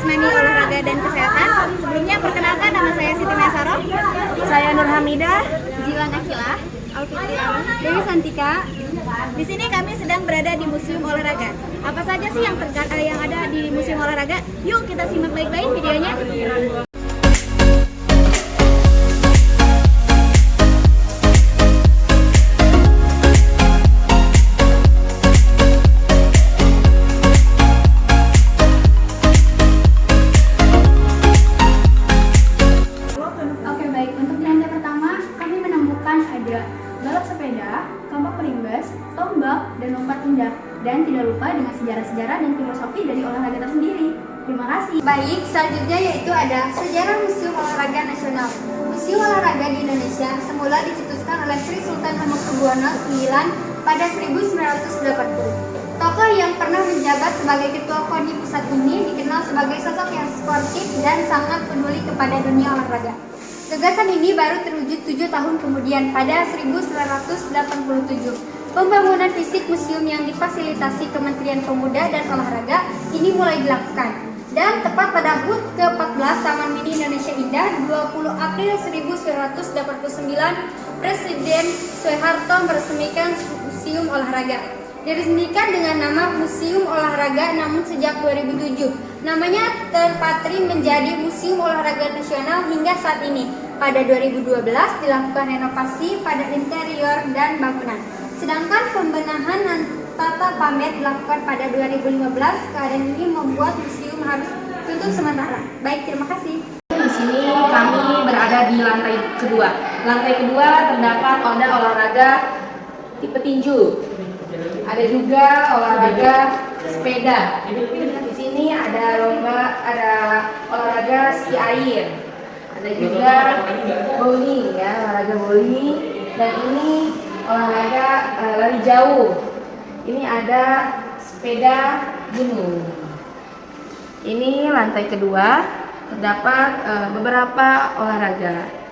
Jasmani Olahraga dan Kesehatan. Sebelumnya perkenalkan, nama saya Siti Nasaro. Saya Nur Hamidah, Jilan Akilah, Alfitri Alu, Dewi Santika. Di sini kami sedang berada di Museum Olahraga. Apa saja sih yang ada di Museum Olahraga? Yuk kita simak baik-baik videonya. Oke, baik. Untuk di lantai pertama, kami menemukan ada balap sepeda, kelompok perimbas, tombak, dan lompat indah. Dan tidak lupa dengan sejarah-sejarah dan filosofi dari olahraga tersendiri. Terima kasih. Baik, selanjutnya yaitu ada Sejarah Museum Olahraga Nasional. Museum Olahraga di Indonesia semula dicetuskan oleh Sri Sultan Hamengkubuwono IX pada 1980. Tokoh yang pernah menjabat sebagai ketua KONI pusat ini dikenal sebagai sosok yang sportif dan sangat peduli kepada dunia olahraga. Gagasan ini baru terwujud 7 tahun kemudian pada 1987. Pembangunan fisik museum yang difasilitasi Kementerian Pemuda dan Olahraga ini mulai dilakukan. Dan tepat pada HUT ke-14 Taman Mini Indonesia Indah 20 April 1989, Presiden Soeharto meresmikan Museum Olahraga. Diresmikan dengan nama Museum Olahraga, namun sejak 2007 namanya terpatri menjadi Museum Olahraga Nasional hingga saat ini. Pada 2012 dilakukan renovasi pada interior dan bangunan. Sedangkan pembenahan tata pamer dilakukan pada 2015. Keadaan ini membuat museum harus tutup sementara. Baik, terima kasih. Di sini kami berada di lantai kedua. Lantai kedua terdapat olahraga tipe tinju. Ada juga olahraga sepeda. Di sini ada olahraga ski air. Ada juga bowling, ya, olahraga bowling. Dan ini olahraga lari jauh. Ini ada sepeda gunung. Ini lantai kedua, terdapat beberapa olahraga.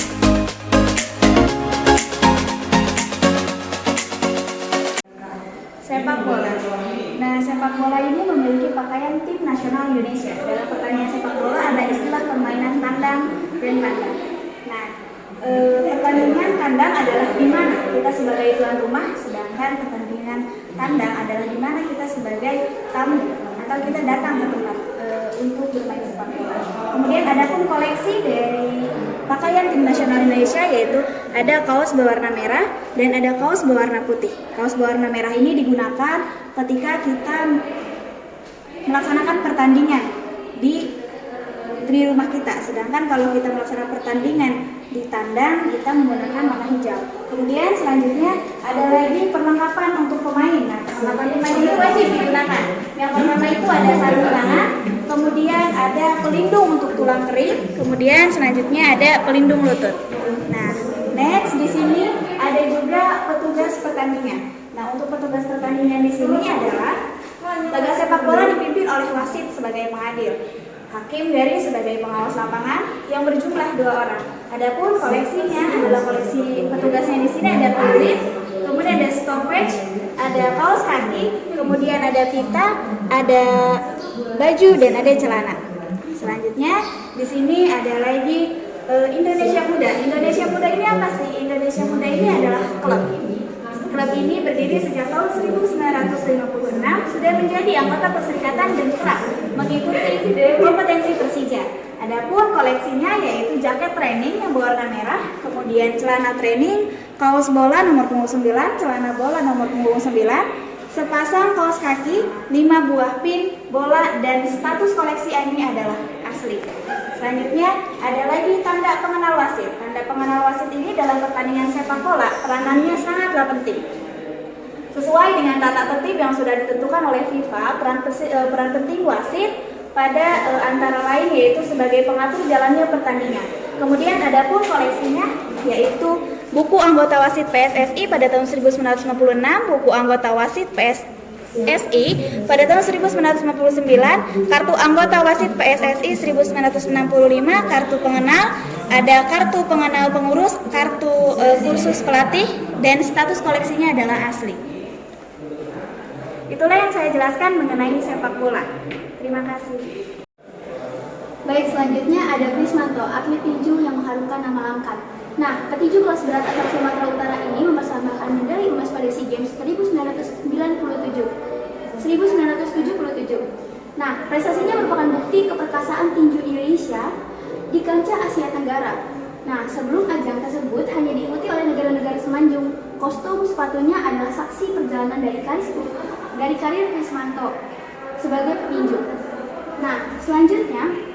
Sepak bola. Nah, sepak bola ini memiliki pakaian tim nasional Indonesia. Dalam pertandingan sepak bola ada istilah permainan tandang dan kandang. Nah, pertandingan kandang adalah di mana kita sebagai tuan rumah, sedangkan pertandingan tandang adalah di mana kita sebagai tamu atau kita datang ke tempat untuk bermain sepak bola. Kemudian ada pun koleksi dari pakaian tim nasional Indonesia, yaitu ada kaos berwarna merah dan ada kaos berwarna putih. Kaos berwarna merah ini digunakan ketika kita melaksanakan pertandingan di rumah kita. Sedangkan kalau kita melaksanakan pertandingan di tandang, kita menggunakan warna hijau. Kemudian selanjutnya ada lagi perlengkapan untuk pemain. Nah, perlengkapan pemain ini wajib digunakan. Yang pertama itu ada sarung tangan, kemudian ada pelindung untuk tulang kering, kemudian selanjutnya ada pelindung lutut. Nah, next di sini ada juga petugas pertandingan. Nah, untuk petugas pertandingan di sini adalah laga sepak bola dipimpin oleh wasit sebagai pengadil, hakim garis sebagai pengawas lapangan yang berjumlah 2 orang. Adapun koleksinya adalah koleksi petugasnya di sini ada peluit, kemudian ada stoppage, ada kaos kaki, kemudian ada pita, ada baju dan ada celana. Selanjutnya di sini ada lagi Indonesia Muda. Indonesia Muda ini apa sih? Indonesia Muda ini adalah klub. Klub ini berdiri sejak tahun 1956, sudah menjadi anggota perserikatan dan kerap mengikuti kompetensi Persija. Adapun koleksinya yaitu jaket training yang berwarna merah, kemudian celana training, kaos bola nomor punggung 9, celana bola nomor punggung 9, sepasang kaos kaki, 5 buah pin, bola, dan status koleksi ini adalah asli. Selanjutnya ada lagi tanda pengenal wasit. Tanda pengenal wasit ini dalam pertandingan sepak bola peranannya sangatlah penting. Sesuai dengan tata tertib yang sudah ditentukan oleh FIFA, peran penting wasit pada antara lain yaitu sebagai pengatur jalannya pertandingan. Kemudian ada pun koleksinya yaitu buku anggota wasit PSSI pada tahun 1956, buku anggota wasit PSSI pada tahun 1959, kartu anggota wasit PSSI 1965, kartu pengenal, ada kartu pengenal pengurus, kartu kursus pelatih, dan status koleksinya adalah asli. Itulah yang saya jelaskan mengenai sepak bola. Terima kasih. Baik, selanjutnya ada Krismanto, atlet tinju yang mengharumkan nama Langkat. Nah, petinju kelas berat asal Sumatera Utara ini mempersembahkan medali emas pada SEA Games 1977. Nah, prestasinya merupakan bukti keperkasaan tinju Indonesia di kancah Asia Tenggara. Nah, sebelum ajang tersebut hanya diikuti oleh negara-negara semenanjung. Kostum sepatunya adalah saksi perjalanan dari karir Krismanto sebagai petinju. Nah, selanjutnya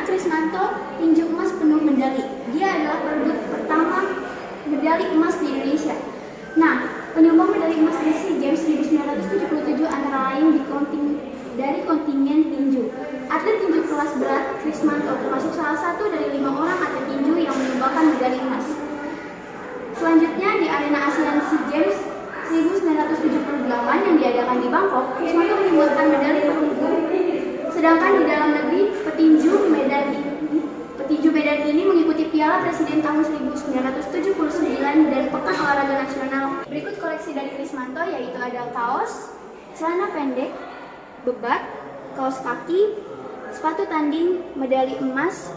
Krismanto tinju emas penuh medali. Dia adalah perebut pertama medali emas di Indonesia. Nah, penyumbang medali emas di SEA Games 1977 antara lain dari kontingen tinju. Atlet tinju kelas berat Krismanto termasuk salah satu dari 5 orang atlet tinju yang menyumbangkan medali emas. Selanjutnya di arena ASEAN SEA Games 1978 yang diadakan di Bangkok, Krismanto menyumbangkan medali perunggu. Sedangkan di dalam negeri, petinju medan ini mengikuti Piala Presiden tahun 1979 dan Pekan Olahraga Nasional. Berikut koleksi dari Krismanto yaitu ada kaos, celana pendek, bebat, kaos kaki, sepatu tanding, medali emas.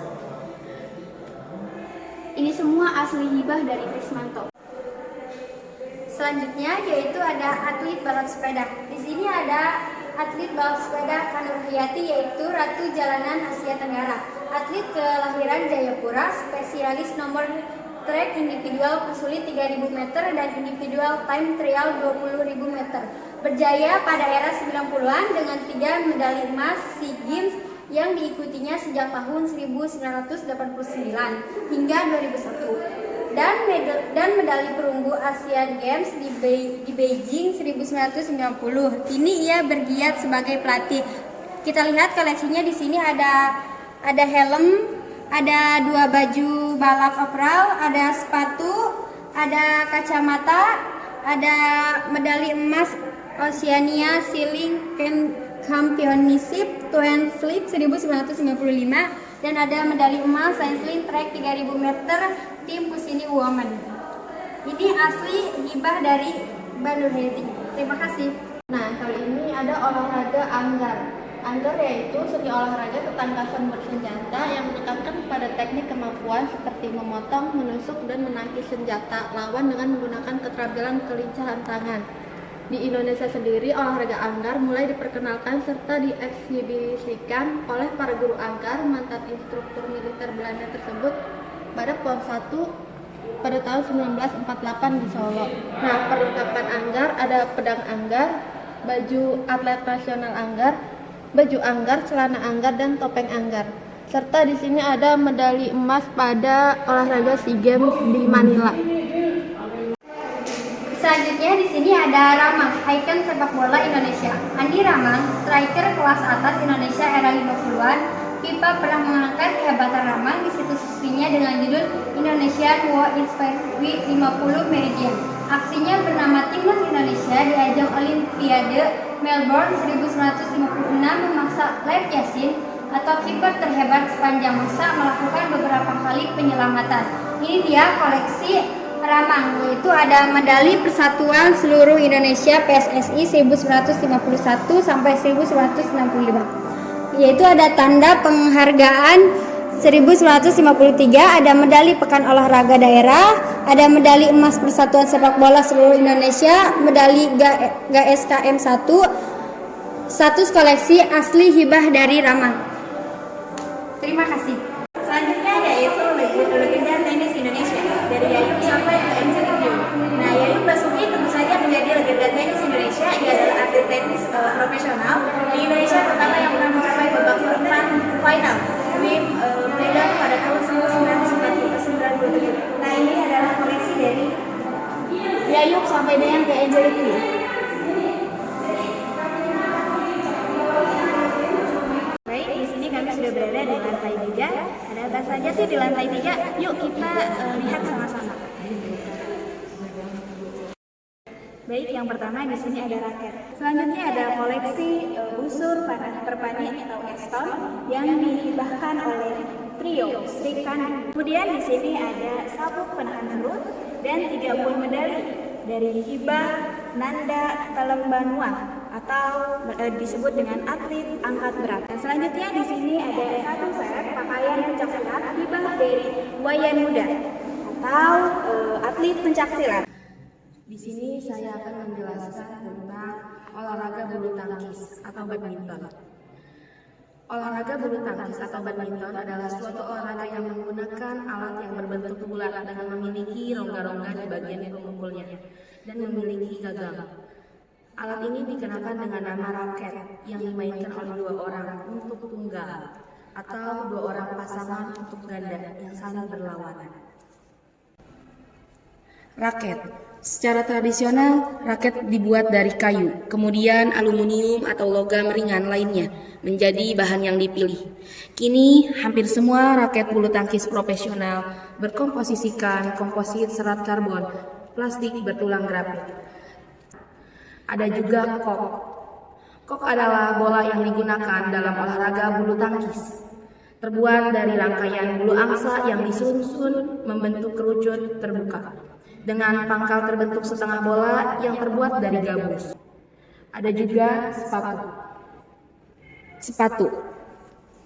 Ini semua asli hibah dari Krismanto. Selanjutnya yaitu ada atlet balap sepeda. Di sini ada atlet balap sepeda Kanurhayati yaitu Ratu Jalanan Asia Tenggara. Atlet kelahiran Jayapura, spesialis nomor trek individual pesulit 3000 meter dan individual time trial 20.000 meter. Berjaya pada era 90-an dengan 3 medali emas SEA Games yang diikutinya sejak tahun 1989 hingga 2001. Dan medali perunggu Asian Games di Beijing 1990. Kini ia bergiat sebagai pelatih. Kita lihat koleksinya di sini ada helm, ada 2 baju balap overall, ada sepatu, ada kacamata, ada medali emas Oceania Sailing Championship Twin Flip 1995 dan ada medali emas Sailing Track 3000 meter tim Pusini Women. Ini asli hibah dari Bandung Hayati. Terima kasih. Nah, kali ini ada olahraga anggar. Anggar yaitu seni olahraga ketangkasan bersenjata yang menekankan pada teknik kemampuan seperti memotong, menusuk, dan menangkis senjata lawan dengan menggunakan keterampilan kelincahan tangan. Di Indonesia sendiri, olahraga anggar mulai diperkenalkan serta dieksibisikan oleh para guru anggar mantan instruktur militer Belanda tersebut pada PON 1 pada tahun 1948 di Solo. Nah, perlengkapan anggar ada pedang anggar, baju atlet nasional anggar, baju anggar, celana anggar, dan topeng anggar. Serta di sini ada medali emas pada olahraga SEA Games di Manila. Selanjutnya di sini ada Ramang, ikon sepak bola Indonesia. Andi Ramang, striker kelas atas Indonesia era 50-an. FIFA pernah mengangkat kehebatan Ramang di situs resminya dengan judul Indonesian War Inspired 50 Meridian. Aksinya bernama Timnas Indonesia di ajang Olimpiade Melbourne 1956 memaksa Lev Yashin atau kiper terhebat sepanjang masa melakukan beberapa kali penyelamatan. Ini dia koleksi Ramang, yaitu ada medali Persatuan Seluruh Indonesia PSSI 1951 sampai 1965. Yaitu ada tanda penghargaan 1953, ada medali Pekan Olahraga Daerah, ada medali emas Persatuan Sepak Bola Seluruh Indonesia, medali GSKM 1, status koleksi asli hibah dari Ramang. Terima kasih. Selanjutnya yaitu legenda tenis Indonesia dari Yayuk sampai ke Angelique. Nah, Yayuk Basuki tentu saja menjadi legenda tenis Indonesia. Ia adalah atlet tenis profesional di Indonesia pertama yang pernah mencapai babak perempat final di Medan pada tahun 1997. Nah, ini adalah koleksi dari Yayuk sampai dengan ke Angelique. Baik, di sini kami sudah berada di lantai 3. Ada apa saja sih di lantai 3? Yuk kita lihat sama-sama. Baik, yang pertama di sini ada raket. Selanjutnya ada koleksi busur panah perpani atau Eston yang dihibahkan oleh trio Sri Kandi. Kemudian di sini ada sabuk penahan perut dan 3 buah medali dari hibah Nanda Talembanua atau atau disebut dengan atlet angkat berat. Dan selanjutnya di sini ada satu set pakaian pencaksilat hibah dari Wayan Muda atau atlet pencaksilat. Di sini saya akan menjelaskan tentang olahraga bulu tangkis atau badminton. Olahraga bulu tangkis atau badminton adalah suatu olahraga yang menggunakan alat yang berbentuk bulat dengan memiliki rongga-rongga di bagian pemukulnya dan memiliki gagang. Alat ini dikenakan dengan nama raket yang dimainkan oleh dua orang untuk tunggal atau dua orang pasangan untuk ganda yang saling berlawanan. Raket. Secara tradisional, raket dibuat dari kayu, kemudian aluminium atau logam ringan lainnya menjadi bahan yang dipilih. Kini, hampir semua raket bulu tangkis profesional berkomposisikan komposit serat karbon, plastik bertulang grafit. Ada juga kok. Kok adalah bola yang digunakan dalam olahraga bulu tangkis. Terbuat dari rangkaian bulu angsa yang disusun membentuk kerucut terbuka, dengan pangkal terbentuk setengah bola yang terbuat dari gabus. Ada juga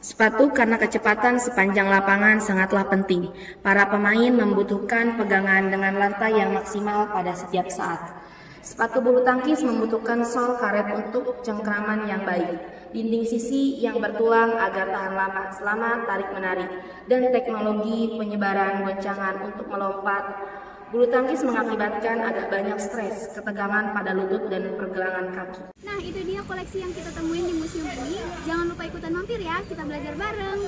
Sepatu karena kecepatan sepanjang lapangan sangatlah penting. Para pemain membutuhkan pegangan dengan lantai yang maksimal pada setiap saat. Sepatu bulu tangkis membutuhkan sol karet untuk cengkraman yang baik, dinding sisi yang bertulang agar tahan lama selama tarik-menarik, dan teknologi penyebaran goncangan untuk melompat. Bulu tangkis mengakibatkan agak banyak stres, ketegangan pada lutut dan pergelangan kaki. Nah, itu dia koleksi yang kita temuin di museum ini. Jangan lupa ikutan mampir ya, kita belajar bareng.